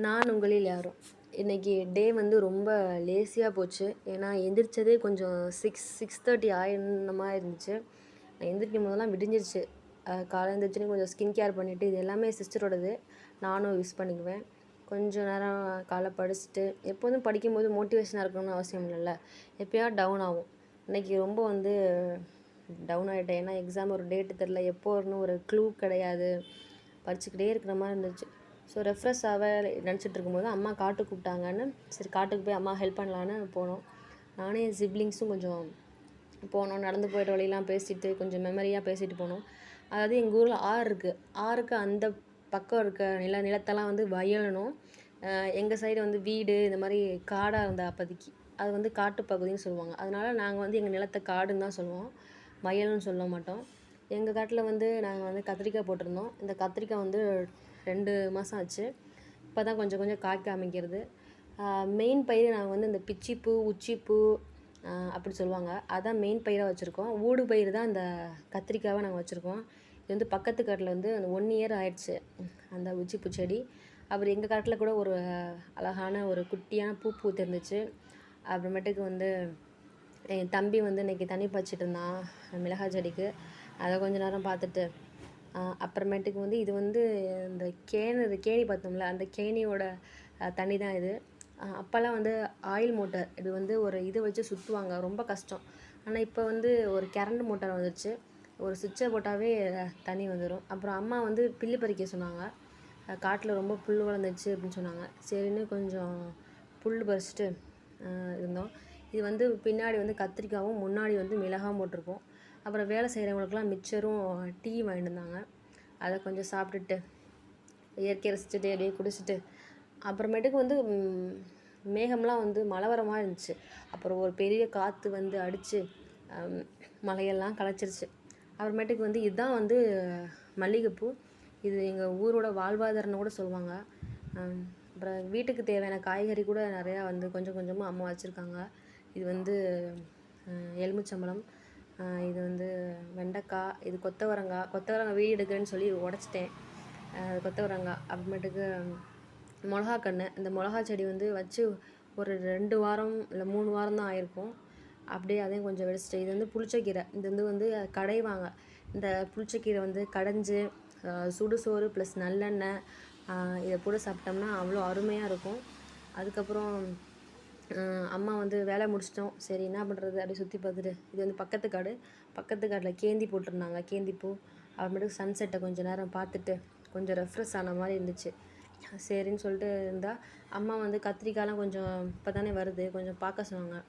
நான் உங்களில் யாரும். இன்றைக்கி டே வந்து ரொம்ப லேசியாக போச்சு. ஏன்னா எந்திரிச்சதே கொஞ்சம் 6:30 ஆயிருந்த மாதிரி இருந்துச்சு. நான் எந்திரிக்கும் போதெல்லாம் விடிஞ்சிருச்சு. காலைல எழுந்திரிச்சோன்னே கொஞ்சம் ஸ்கின் கேர் பண்ணிவிட்டு, இது எல்லாமே சிஸ்டரோடது. நானும் யூஸ் பண்ணிக்குவேன். கொஞ்சம் நேரம் காலைல படிச்சுட்டு, எப்போதும் படிக்கும்போது மோட்டிவேஷனாக இருக்கணும்னு அவசியம் இல்லைல்ல. எப்போயாவது டவுன் ஆகும். இன்றைக்கி ரொம்ப வந்து டவுன் ஆகிட்டேன். ஏன்னா எக்ஸாம் ஒரு டேட்டு தெரில, எப்போ வரணும் ஒரு க்ளூ கிடையாது. படிச்சுக்கிட்டே இருக்கிற மாதிரி இருந்துச்சு. ஸோ ரெஃப்ரெஷ்ஷாக நினச்சிட்டு இருக்கும்போது அம்மா காட்டுக்கு கூப்பிட்டாங்கன்னு, சரி காட்டுக்கு போய் அம்மா ஹெல்ப் பண்ணலான்னு போனோம். நானே என் சிப்லிங்ஸும் கொஞ்சம் போனோம். நடந்து போயிட்ட வழியெல்லாம் பேசிட்டு, கொஞ்சம் மெமரியாக பேசிட்டு போனோம். அதாவது எங்கள் ஊரில் ஆறு இருக்குது. ஆறுக்கு அந்த பக்கம் இருக்க நிலத்தெல்லாம் வந்து வயலணும். எங்கள் சைடு வந்து வீடு இந்த மாதிரி காடாக இருந்த அப்போதைக்கு அது வந்து காட்டுப்பகுதின்னு சொல்லுவாங்க. அதனால நாங்கள் வந்து எங்கள் நிலத்தை காடுன்னு தான் சொல்லுவோம், வயல்னு சொல்ல மாட்டோம். எங்கள் காட்டில் வந்து நாங்கள் வந்து கத்திரிக்காய் போட்டிருந்தோம். இந்த கத்திரிக்காய் வந்து 2 மாதம் ஆச்சு. இப்போ தான் கொஞ்சம் கொஞ்சம் காய்க்க ஆரம்பிக்கிறது. மெயின் பயிர் நாங்கள் வந்து இந்த பிச்சிப்பூ, உச்சிப்பூ அப்படி சொல்லுவாங்க. அதான் மெயின் பயிராக வச்சுருக்கோம். ஊடு பயிர் தான் இந்த கத்திரிக்காவை நாங்கள் வச்சுருக்கோம். இது வந்து பக்கத்து காட்டில் வந்து அந்த 1 இயர் ஆயிடுச்சு அந்த உச்சிப்பூ செடி. அப்புறம் எங்கள் காட்டில் கூட ஒரு அழகான ஒரு குட்டியான பூ பூத்திருந்துச்சு. அப்புறமேட்டுக்கு வந்து என் தம்பி வந்து இன்றைக்கி தண்ணி பாய்ச்சிட்டு இருந்தான் மிளகாய் செடிக்கு. அதை கொஞ்சம் நேரம் பார்த்துட்டு, அப்புறமேட்டுக்கு வந்து இது வந்து இந்த கேணி பார்த்தோம்ல, அந்த கேணியோட தண்ணி தான் இது. அப்போல்லாம் வந்து ஆயில் மோட்டார் இது வந்து ஒரு இது வச்சு சுற்றுவாங்க, ரொம்ப கஷ்டம். ஆனால் இப்போ வந்து ஒரு கரண்ட் மோட்டார் வந்துடுச்சு. ஒரு சுவிட்சை போட்டாவே தண்ணி வந்துடும். அப்புறம் அம்மா வந்து புல்லு பறிக்க சொன்னாங்க. காட்டில் ரொம்ப புல் வளர்ந்துச்சு அப்படின்னு சொன்னாங்க. சரின்னு கொஞ்சம் புல் பறிச்சுட்டு இருந்தோம். இது வந்து பின்னாடி வந்து கத்திரிக்காவும், முன்னாடி வந்து மிளகாவும் போட்டிருக்கோம். அப்புறம் வேலை செய்கிறவங்களுக்குலாம் மிச்சரும் டீ வாங்கிட்டு வந்தாங்க. அதை கொஞ்சம் சாப்பிட்டுட்டு, இயற்கையை ரசிச்சுட்டு அப்படியே குடிச்சிட்டு, அப்புறமேட்டுக்கு வந்து மேகம்லாம் வந்து மழை வர மாதிரி இருந்துச்சு. அப்புறம் ஒரு பெரிய காற்று வந்து அடித்து மலையெல்லாம் கலைச்சிருச்சு. அப்புறமேட்டுக்கு வந்து இதுதான் வந்து மல்லிகைப்பூ. இது எங்கள் ஊரோட வாழ்வாதாரம்னு கூட சொல்லுவாங்க. அப்புறம் வீட்டுக்கு தேவையான காய்கறி கூட நிறையா வந்து கொஞ்சம் கொஞ்சமாக அம்மா வச்சுருக்காங்க. இது வந்து எலுமிச்சம்பழம், இது வந்து வெண்டைக்காய், இது கொத்தவரங்காய் வீடு எடுக்கிறேன்னு சொல்லி உடச்சிட்டேன். கொத்தவரங்காய். அப்புறமேட்டுக்கு மிளகா கன்று. இந்த மிளகா செடி வந்து வச்சு ஒரு 2 வாரம் இல்லை 3 வாரம் தான் ஆயிருக்கும். அப்படியே அதையும் கொஞ்சம் வெடிச்சிட்டு, இது வந்து புளிச்சக்கீரை. இது வந்து கடைவாங்க. இந்த புளிச்சக்கீரை வந்து கடைஞ்சி சுடுசோறு ப்ளஸ் நல்லெண்ணெய் இதை போட்டு சாப்பிட்டோம்னா அவ்வளோ அருமையாக இருக்கும். அதுக்கப்புறம் அம்மா வந்து வேலை முடிச்சிட்டோம். சரி என்ன பண்ணுறது அப்படி சுற்றி பார்த்துட்டு, இது வந்து பக்கத்து காட்டில் கேந்தி போட்டிருந்தாங்க, கேந்திப்பூ. அப்புறமேட்டுக்கு சன்செட்டை கொஞ்சம் நேரம் பார்த்துட்டு கொஞ்சம் ரெஃப்ரெஷ் ஆன மாதிரி இருந்துச்சு. சரின்னு சொல்லிட்டு இருந்தால் அம்மா வந்து கத்திரிக்காய்லாம் கொஞ்சம் இப்போ தானே வருது, கொஞ்சம் பார்க்க சொன்னாங்க.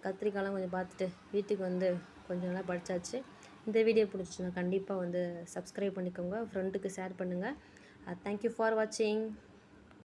கத்திரிக்காய்லாம் கொஞ்சம் பார்த்துட்டு வீட்டுக்கு வந்து கொஞ்சம் நல்லா படித்தாச்சு. இந்த வீடியோ பிடிச்சிச்சுன்னா கண்டிப்பாக வந்து சப்ஸ்கிரைப் பண்ணிக்கோங்க, ஃப்ரெண்டுக்கு ஷேர் பண்ணுங்கள். தேங்க்யூ ஃபார் வாட்சிங்.